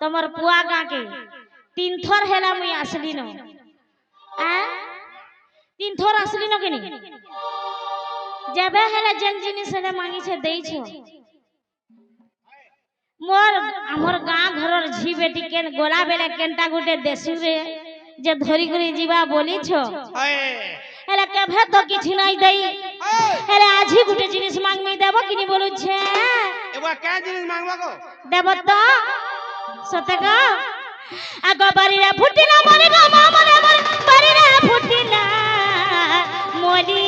तमर पुआ गाँ के 3 थर हेला मुई आसली न आ 3 थर आसली न केनी जेबे हेला जन जिनिस हेला मांगी छे देई छो मोर हमर गाँ घरर झी बेटी केन गोला बेले केनटा गुटे देसु रे जे धरी करी जीवा बोली छो हेला केभे तो किछि नै देई हेला आजी गुटे जिनिस मांगमी देबो किनी बोलु छे एबा का जिनिस मांगबा को देबो तो सते का आगो बारीरा फुटिला मोरे गो मामरे मोरे बारीरा फुटिला मोली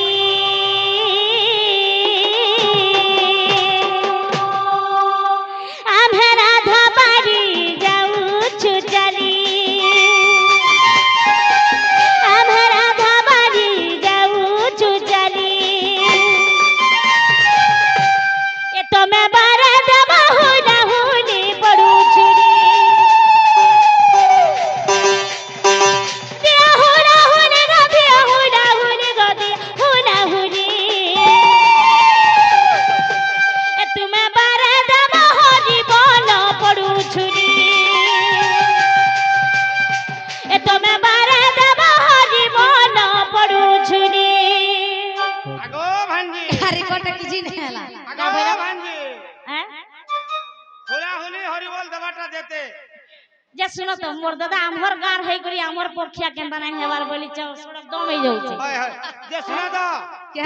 जे सुनो तो मोर दादा हमर गार है करी हमर पोखिया केंदा नै हेबार बोली छ सड़क दम ही जाउ छ हाय हाय जे सुना द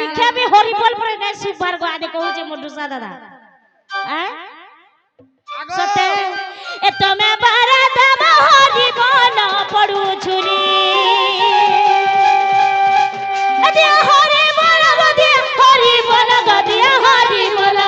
दिखे भी हरि बोल पर नै सुपर को आदे कहू छ मोर दुसा दादा हैं सते ए तमे बारा दम हरि बोल पडू छुरी अदे हरि बोल गदे हरि बोल गदे हरि बोल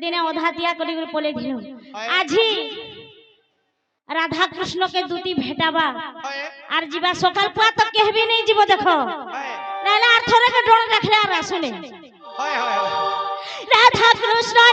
दिने ओधातिया करी बोले दिनो आजी राधा कृष्ण के दूती भेटाबा आर जीवा सकाल पुआ तक कहबी नहीं जीवो देखो नाला आर थोड़े के ड्रोन रखले आ सुने राधा कृष्ण